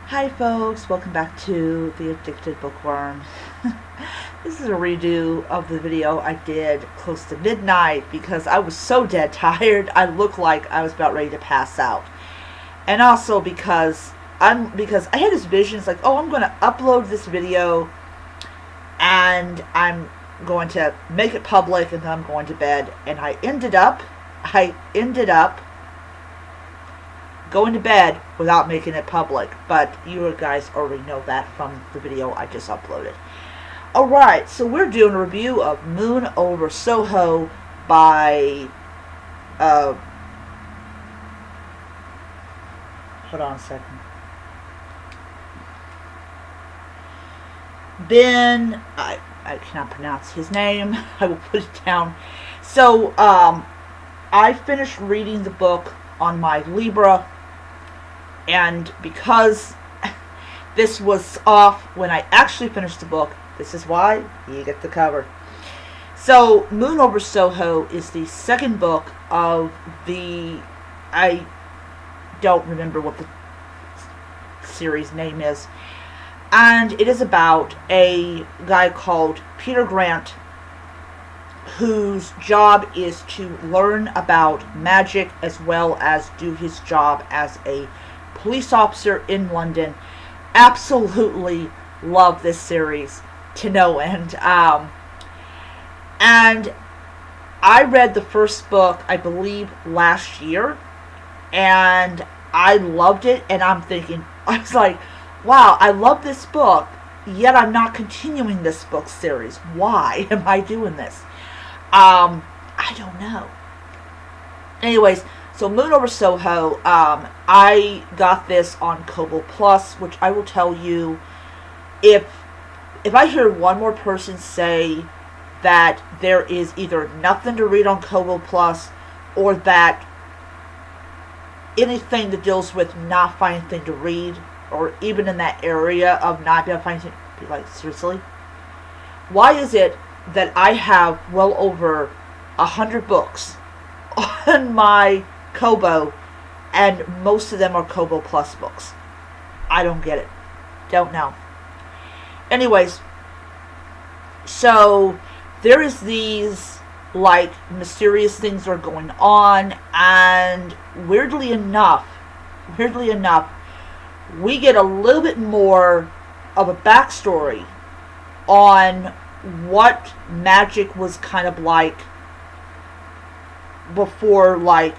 Hi folks, welcome back to The Addicted Bookworm. This is a redo of the video I did close to midnight because I was so dead tired I looked like I was about ready to pass out. And also because I had this vision, it's like, oh, I'm gonna upload this video and I'm going to make it public and then I'm going to bed, and I ended up going to bed without making it public, but you guys already know that from the video I just uploaded. Alright, so we're doing a review of Moon Over Soho by, hold on a second. I cannot pronounce his name. I will put it down. So, I finished reading the book on my Libra, and because this was off when I actually finished the book, this is why you get the cover. So, Moon Over Soho is the second book of I don't remember what the series name is. And it is about a guy called Peter Grant, whose job is to learn about magic as well as do his job as a police officer in London. Absolutely love this series to no end. And I read the first book, I believe, last year, and I loved it, and I was like, wow, I love this book, yet I'm not continuing this book series. Why am I doing this? I don't know. Anyways, so Moon Over Soho, I got this on Kobo Plus, which I will tell you, if I hear one more person say that there is either nothing to read on Kobo Plus, or that anything that deals with not finding anything to read, or even in that area of not being able to find anything, be like, seriously? Why is it that I have well over 100 books on my Kobo, and most of them are Kobo Plus books? I don't get it. Don't know. Anyways, so there is these like mysterious things that are going on, and weirdly enough, we get a little bit more of a backstory on what magic was kind of like before, like,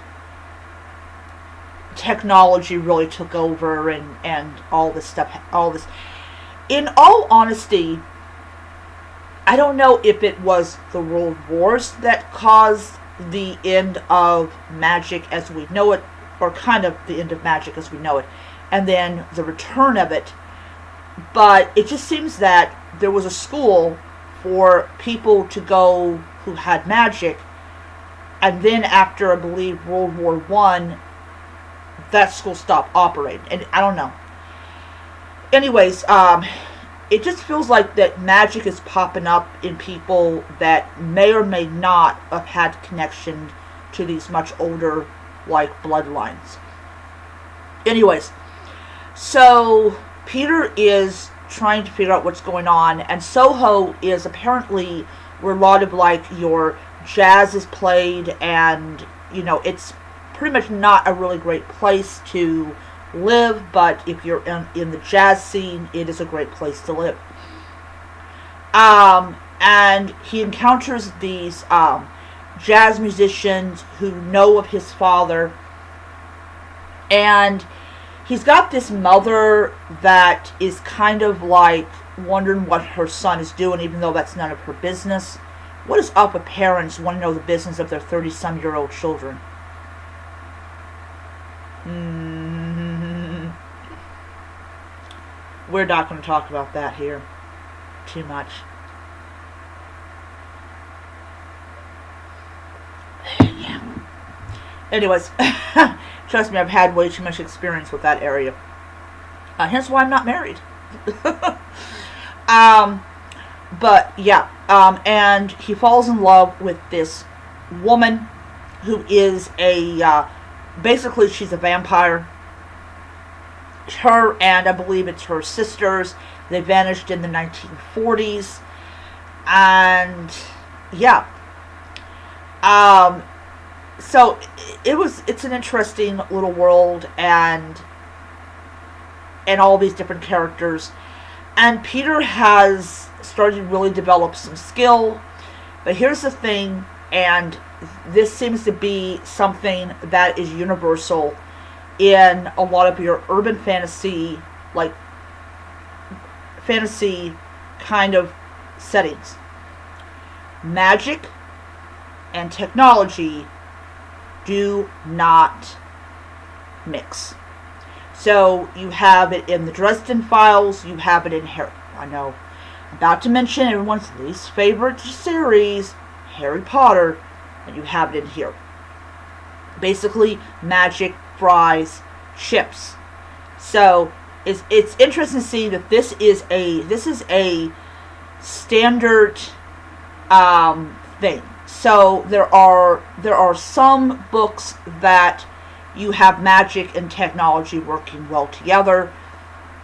technology really took over and all this stuff, all this. In all honesty, I don't know if it was the World Wars that caused the end of magic as we know it, or kind of the end of magic as we know it, and then the return of it. But it just seems that there was a school for people to go who had magic, and then after, I believe, World War I, that school stopped operating. And I don't know. Anyways, it just feels like that magic is popping up in people that may or may not have had connection to these much older, like, bloodlines. Anyways, so Peter is trying to figure out what's going on, and Soho is apparently where a lot of, like, your jazz is played, and, you know, it's pretty much not a really great place to live, but if you're in the jazz scene, it is a great place to live. And he encounters these jazz musicians who know of his father, and he's got this mother that is kind of like wondering what her son is doing, even though that's none of her business. What is up with parents wanting to know the business of their 30-some-year-old children? We're not going to talk about that here too much. Yeah. Anyways, trust me, I've had way too much experience with that area. Hence why I'm not married. But yeah, and he falls in love with this woman who is basically she's a vampire. her and I believe it's her sisters, they vanished in the 1940s. And yeah, so it's an interesting little world, and all these different characters. And Peter has started to really develop some skill. But here's the thing, and this seems to be something that is universal in a lot of your urban fantasy, like fantasy kind of settings. Magic and technology do not mix. So you have it in the Dresden Files, you have it in Harry. I know, I'm about to mention everyone's least favorite series, Harry Potter, and you have it in here. Basically, magic fries chips. So it's interesting to see that this is a standard thing. So there are some books that you have magic and technology working well together,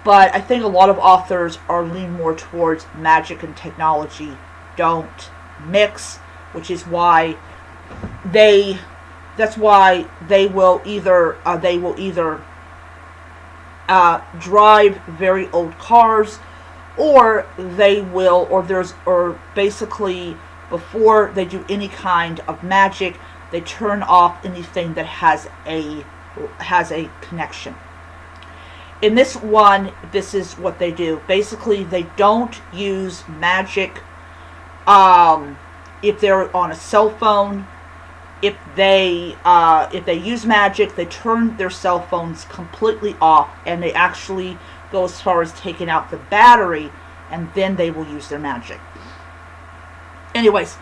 but I think a lot of authors are leaning more towards magic and technology don't mix, which is why they will either drive very old cars, or basically before they do any kind of magic, they turn off anything that has a connection. In this one, this is what they do. Basically, they don't use magic if they're on a cell phone. If they use magic, they turn their cell phones completely off, and they actually go as far as taking out the battery, and then they will use their magic. Anyways,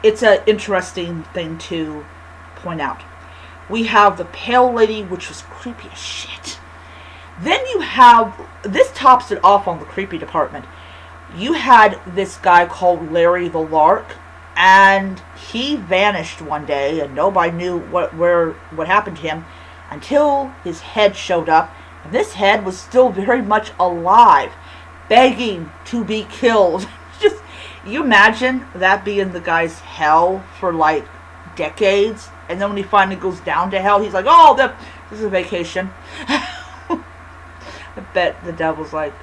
it's an interesting thing to point out. We have the Pale Lady, which was creepy as shit. Then you have, this tops it off on the creepy department. You had this guy called Larry the Lark, and he vanished one day, and nobody knew what happened to him until his head showed up, and this head was still very much alive, begging to be killed. Just, you imagine that being the guy's hell for like decades, and then when he finally goes down to hell, he's like, "Oh, this is a vacation." I bet the devil's like,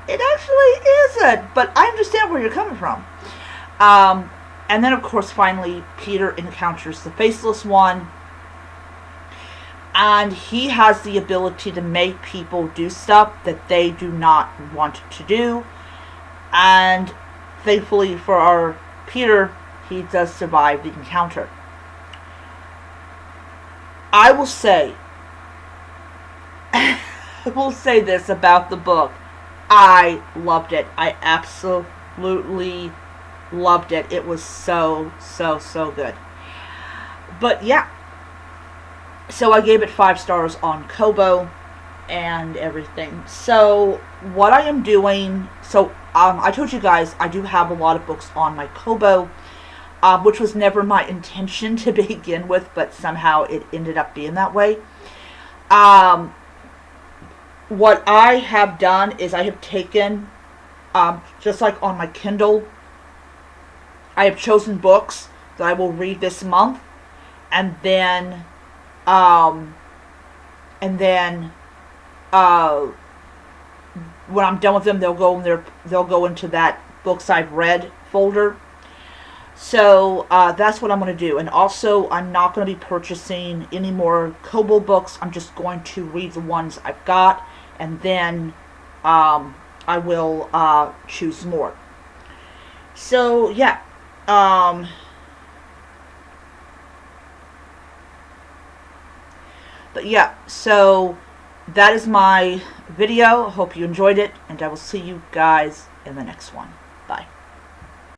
"It actually isn't, but I understand where you're coming from." And then, of course, finally, Peter encounters the Faceless One. And he has the ability to make people do stuff that they do not want to do. And thankfully for our Peter, he does survive the encounter. I will say this about the book. I loved it. I absolutely loved it. It was so good. But yeah, so I gave it 5 stars on Kobo and everything. So what I am doing, I told you guys I do have a lot of books on my Kobo, which was never my intention to begin with, but somehow it ended up being that way. What I have done is I have taken, just like on my Kindle, I have chosen books that I will read this month, and then when I'm done with them, they'll go into that books I've read folder. So that's what I'm going to do. And also, I'm not going to be purchasing any more Kobo books. I'm just going to read the ones I've got, and then I will choose more. So yeah. But yeah, so that is my video. I hope you enjoyed it, and I will see you guys in the next one.